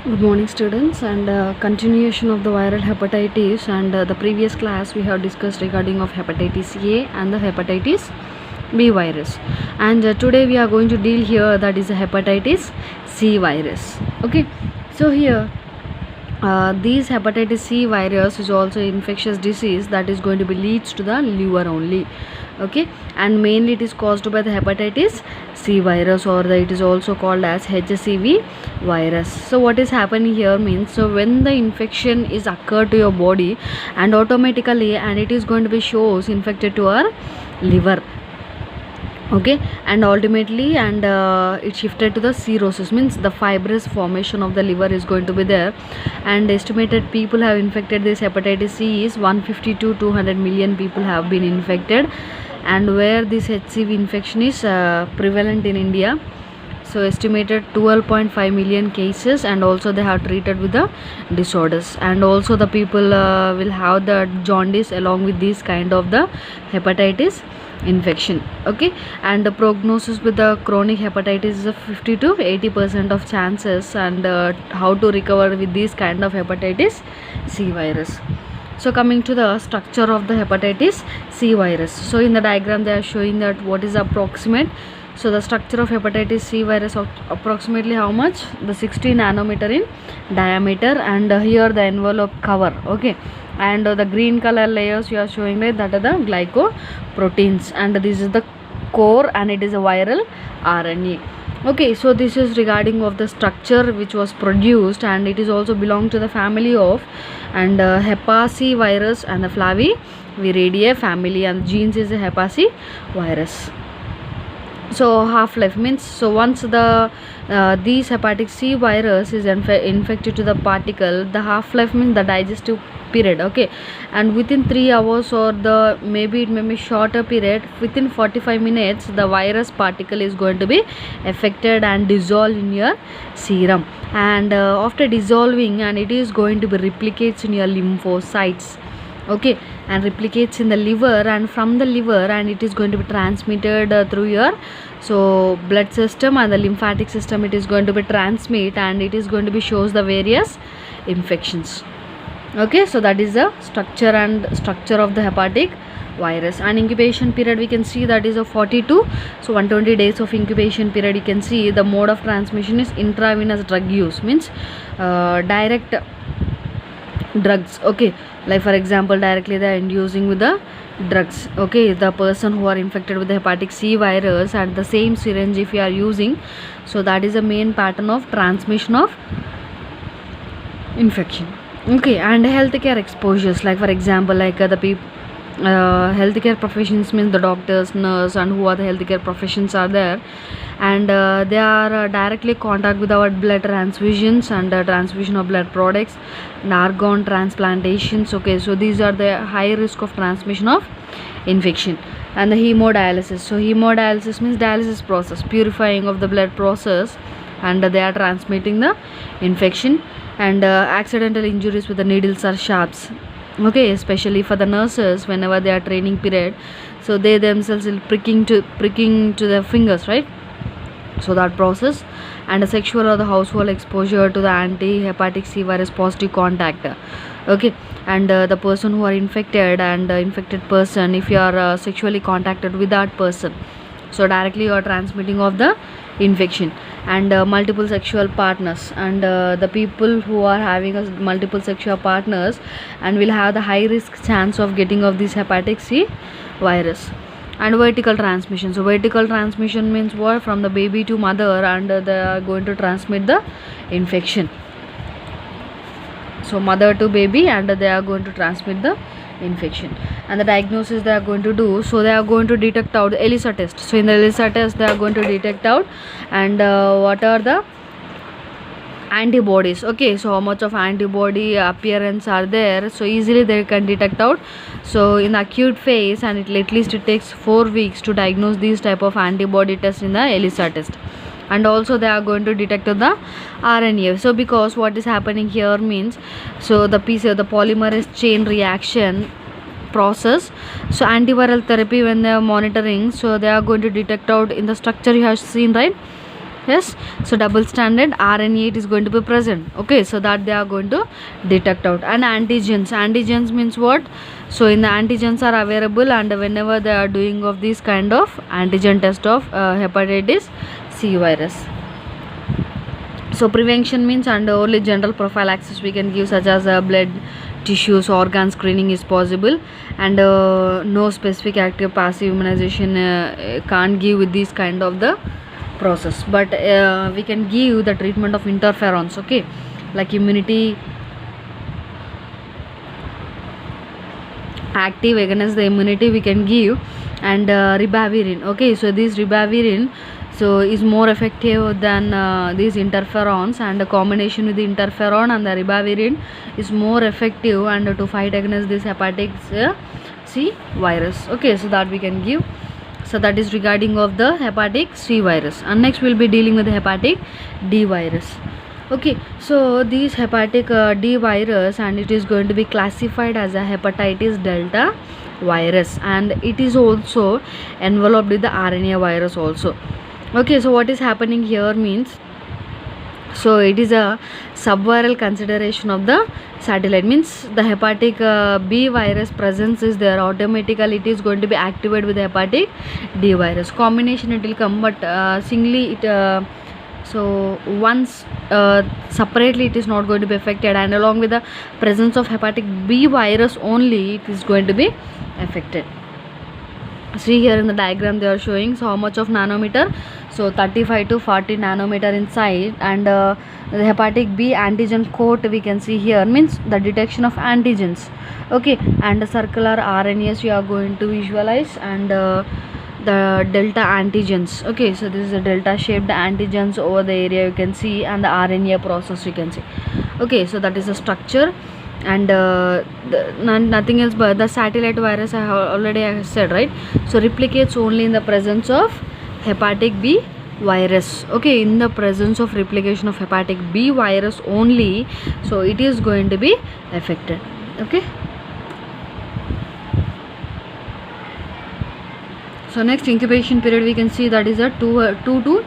Good morning, students, and continuation of the viral hepatitis. And the previous class we have discussed regarding of hepatitis A and the hepatitis B virus. And today we are going to deal here that is the hepatitis C virus. Okay, so here these hepatitis C virus is also infectious disease that is going to be leads to the liver only. Okay, and mainly it is caused by the hepatitis C virus, or it is also called as HCV virus. So what is happening here means, so when the infection is occurred to your body, and automatically and it is going to be shows infected to our liver. Okay, and ultimately and it shifted to the cirrhosis, means the fibrous formation of the liver is going to be there. And estimated people have infected this hepatitis C is 150 to 200 million people have been infected, and where this HCV infection is prevalent in India. So estimated 12.5 million cases, and also they have treated with the disorders, and also the people will have the jaundice along with this kind of the hepatitis infection. Okay, and the prognosis with the chronic hepatitis is a 50 to 80% of chances, and how to recover with this kind of hepatitis C virus. So coming to the structure of the hepatitis C virus, so in the diagram they are showing that what is approximate. So the structure of hepatitis C virus of approximately how much, the 60 nanometer in diameter, and here the envelope cover. Okay, and the green color layers you are showing, right, that are the glycoproteins, and this is the core, and it is a viral RNA. Okay, so this is regarding of the structure which was produced, and it is also belong to the family of and Hepa C virus and the Flaviviridae family, and genes is a Hepa C virus. So half-life means, so once the these hepatic C virus is infected to the particle, the half-life means the digestive period. Okay, and within 3 hours, or the maybe it may be shorter period, within 45 minutes the virus particle is going to be affected and dissolved in your serum, and after dissolving, and it is going to be replicates in your lymphocytes. Okay, and replicates in the liver, and from the liver, and it is going to be transmitted through your blood system and the lymphatic system. It is going to be transmit, and it is going to be shows the various infections. Okay, so that is the structure of the hepatic virus. And incubation period we can see that is a 42, so 120 days of incubation period. You can see the mode of transmission is intravenous drug use, means direct drugs. Okay, like for example directly they are inducing with the drugs. Okay, the person who are infected with the hepatic C virus, and the same syringe if you are using, so that is the main pattern of transmission of infection. Okay, and healthcare exposures, like for example like the people healthcare professions means the doctors, nurse, and who are the healthcare professions are there, and they are directly contact with our blood transfusions and transfusion of blood products and organ transplantations. Okay, so these are the high risk of transmission of infection. And the hemodialysis, so hemodialysis means dialysis process, purifying of the blood process, and they are transmitting the infection. And accidental injuries with the needles or sharps. Okay, especially for the nurses whenever they are training period, so they themselves will pricking to their fingers, right, so that process. And a sexual or the household exposure to the anti-hepatic C virus positive contact. Okay, and the person who are infected and infected person, if you are sexually contacted with that person, so directly you are transmitting of the infection. And multiple sexual partners, and the people who are having multiple sexual partners and will have the high risk chance of getting of this hepatic C virus. And vertical transmission, so vertical transmission means what, from the baby to mother, and they are going to transmit the infection. So mother to baby, and they are going to transmit the infection. And the diagnosis they are going to do, so they are going to detect out the ELISA test. So in the ELISA test they are going to detect out, and what are the antibodies. Okay, so how much of antibody appearance are there, so easily they can detect out. So in the acute phase, and at least it takes 4 weeks to diagnose these type of antibody test in the ELISA test. And also they are going to detect the RNA. So because what is happening here means, so the polymerase chain reaction process, so antiviral therapy when they are monitoring, so they are going to detect out in the structure you have seen, right, Yes, so double standard RNA it is going to be present. Okay, so that they are going to detect out. And antigens means what? So in the antigens are available, and whenever they are doing of this kind of antigen test of hepatitis C virus. So prevention means under only general prophylaxis we can give, such as blood, tissues, organ screening is possible, and no specific active passive immunization can't give with this kind of the process, but we can give the treatment of interferons, okay, like immunity active against the immunity we can give, and ribavirin. Okay, so this ribavirin so is more effective than these interferons, and the combination with the interferon and the ribavirin is more effective and to fight against this hepatic C virus. Okay, so that we can give. So that is regarding of the hepatic C virus, and next we'll be dealing with the hepatic D virus. Okay, so this hepatic D virus, and it is going to be classified as a hepatitis delta virus, and it is also enveloped with the RNA virus also. Okay, so what is happening here means, so it is a subviral consideration of the satellite, means the hepatic B virus presence is there, automatically it is going to be activated with the hepatic D virus. Combination it will come, but singly it so once separately it is not going to be affected, and along with the presence of hepatic B virus only it is going to be affected. See here in the diagram they are showing, so how much of nanometer, so 35 to 40 nanometer inside, and the hepatic B antigen coat we can see here, means the detection of antigens. Okay, and the circular RNAs you are going to visualize, and the delta antigens. Okay, so this is the delta shaped antigens over the area you can see, and the RNA process you can see. Okay, so that is the structure, and nothing else but the satellite virus I have already said, right? So replicates only in the presence of hepatic B virus. Okay, in the presence of replication of hepatic B virus only, so it is going to be affected. Okay, so next incubation period we can see, that is a 2 to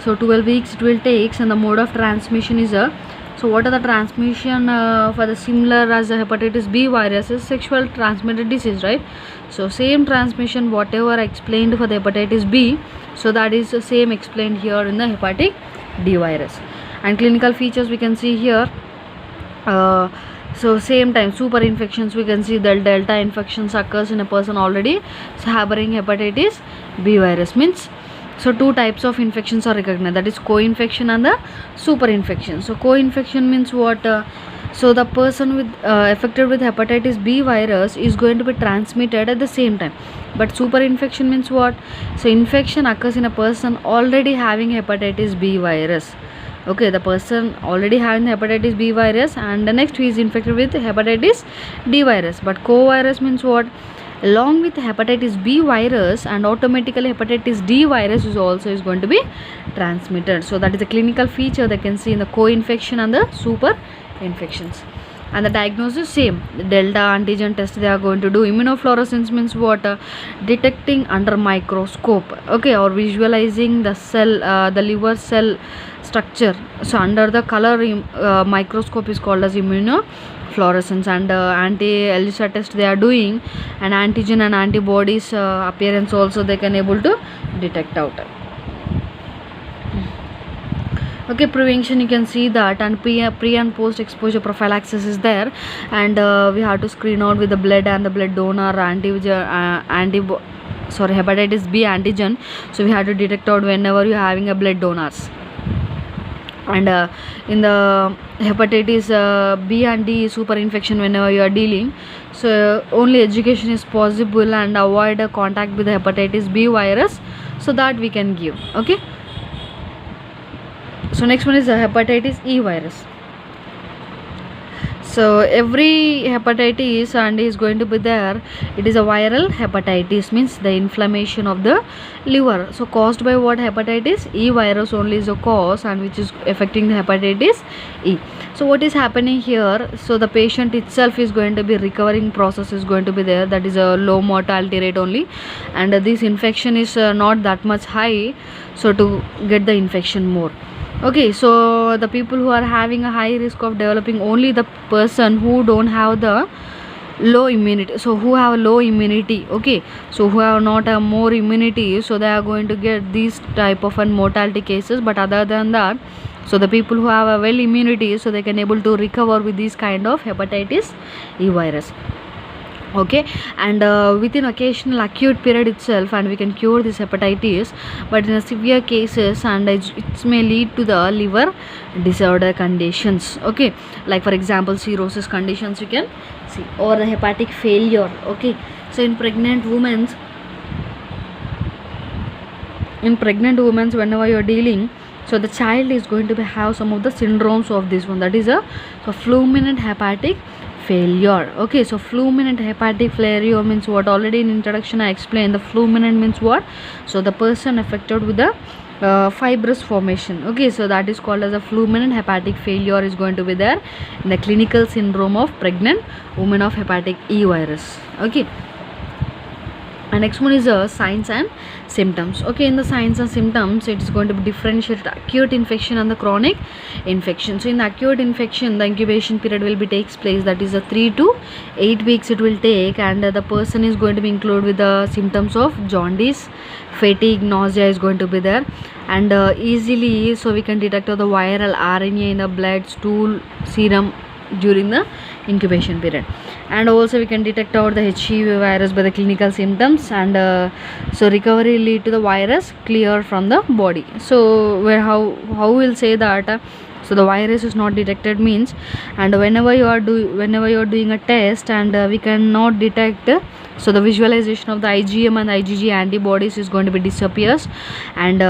12 weeks it will take, and the mode of transmission is a, so what are the transmission for the similar as the hepatitis B virus is sexual transmitted disease, right? So same transmission whatever I explained for the hepatitis B, so that is the same explained here in the hepatic D virus. And clinical features we can see here, so same time super infections we can see, the delta infections occurs in a person already harboring hepatitis B virus, means so two types of infections are recognized, that is co-infection and the super infection. So co-infection means what? So the person with affected with hepatitis B virus is going to be transmitted at the same time. But super infection means what? So infection occurs in a person already having hepatitis B virus. Okay, the person already having the hepatitis B virus, and the next he is infected with hepatitis D virus. But co-virus means what? Along with hepatitis B virus, and automatically hepatitis D virus is also going to be transmitted. So that is a clinical feature they can see in the co-infection and the super infections. And the diagnosis same, the delta antigen test they are going to do. Immunofluorescence means what? Detecting under microscope, okay, or visualizing the cell, the liver cell structure. So under the color microscope is called as immunofluorescence. And anti-ELISA test they are doing, and antigen and antibodies appearance also they can able to detect out. Okay, prevention you can see that, and pre and post exposure prophylaxis is there, and we have to screen out with the blood and the blood donor hepatitis B antigen. So we have to detect out whenever you are having a blood donors. And in the hepatitis B and D super infection whenever you are dealing, so only education is possible, and avoid contact with the hepatitis B virus, so that we can give. Okay, so next one is the hepatitis E virus. So every hepatitis and is going to be there. It is a viral hepatitis, means the inflammation of the liver. So caused by what hepatitis? E virus only is a cause, and which is affecting the hepatitis E. So what is happening here? So the patient itself is going to be recovering process is going to be there. That is a low mortality rate only, and this infection is not that much high. So to get the infection more. Okay, so the people who are having a high risk of developing, only the person who don't have the low immunity, so who have low immunity, okay, so who have not a more immunity, so they are going to get these type of mortality cases. But other than that, so the people who have a well immunity, so they can able to recover with this kind of hepatitis E virus. Okay, and within occasional acute period itself, and we can cure this hepatitis, but in a severe cases, and it may lead to the liver disorder conditions. Okay, like for example cirrhosis conditions you can see, or the hepatic failure. Okay, so in pregnant women, whenever you are dealing, so the child is going to have some of the syndromes of this one, that is a fulminant hepatic failure. Okay, so fulminant hepatic failure means what? Already in introduction I explained. The fulminant means what? So the person affected with the fibrous formation. Okay, so that is called as a fulminant hepatic failure is going to be there in the clinical syndrome of pregnant women of hepatic E virus. Okay, and next one is signs and symptoms. Okay, in the signs and symptoms, it is going to be differentiated acute infection and the chronic infection. So in the acute infection, the incubation period will be takes place, that is a 3 to 8 weeks it will take, and the person is going to be included with the symptoms of jaundice, fatigue, nausea is going to be there, and easily so we can detect the viral RNA in the blood, stool, serum during the incubation period. And also we can detect out the HIV virus by the clinical symptoms, and so recovery lead to the virus clear from the body. So where how we'll say that so the virus is not detected means, and whenever you are doing a test, and we cannot detect, so the visualization of the IgM and IgG antibodies is going to be disappears, and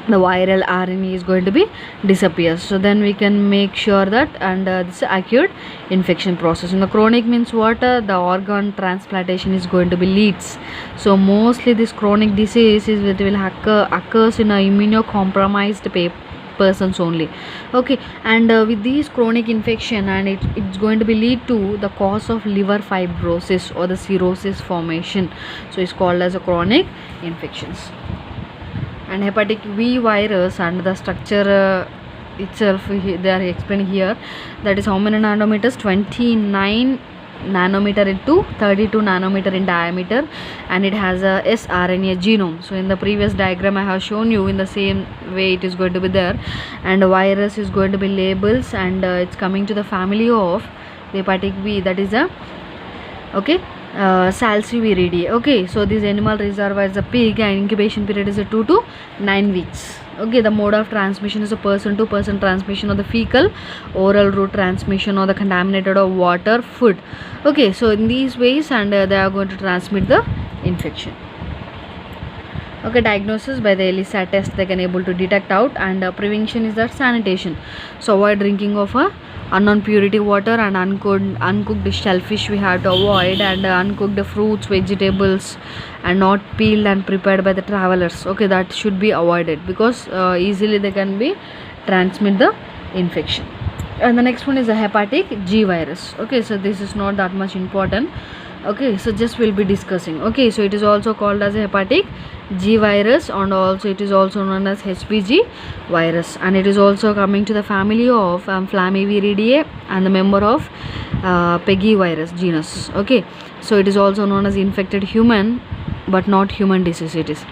the viral RNA is going to be disappears. So then we can make sure that, and this acute infection process. In the chronic means what? The organ transplantation is going to be leads. So mostly this chronic disease is it will occurs in a immunocompromised persons only. Okay, and with these chronic infection, and it's going to be lead to the cause of liver fibrosis or the cirrhosis formation. So it's called as a chronic infections. And hepatic V virus, and the structure itself they are explained here, that is how many nanometers? 29 nanometer into 32 nanometer in diameter, and it has a sRNA genome. So in the previous diagram I have shown you, in the same way it is going to be there, and the virus is going to be labels, and it's coming to the family of the hepatic V, that is a okay Salsiviridae. Okay, so this animal reservoir is a pig, and incubation period is a 2 to 9 weeks. Okay, the mode of transmission is a person to person transmission, or the fecal oral route transmission, or the contaminated or water, food. Okay, so in these ways, and they are going to transmit the infection. Okay, diagnosis by the ELISA test they can able to detect out, and prevention is that sanitation. So avoid drinking of a unknown purity water, and uncooked shellfish we have to avoid, and uncooked fruits, vegetables, and not peeled and prepared by the travelers. Okay, that should be avoided, because easily they can be transmit the infection. And the next one is the hepatic G virus. Okay, so this is not that much important. Okay, so just we'll be discussing. Okay, so it is also called as a hepatic G virus, and also it is also known as HBG virus, and it is also coming to the family of Flamiviridae, and the member of Peggy virus genus. Okay, so it is also known as infected human, but not human disease it is.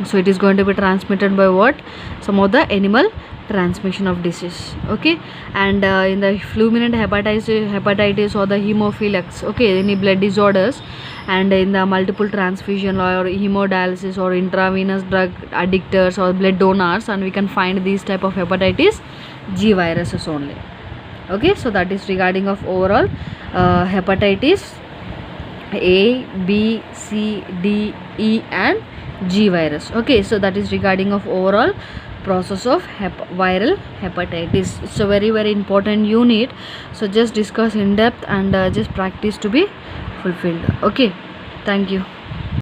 So it is going to be transmitted by what? Some of the animal transmission of disease. Okay, and in the fulminant hepatitis or the hemophilus, okay, any blood disorders, and in the multiple transfusion or hemodialysis or intravenous drug addictors or blood donors, and we can find these type of hepatitis G viruses only. Okay, so that is regarding of overall hepatitis A, B, C, D, E and G virus. Okay, so that is regarding of overall process of viral hepatitis. It's a very important unit, so just discuss in depth and just practice to be fulfilled. Okay, thank you.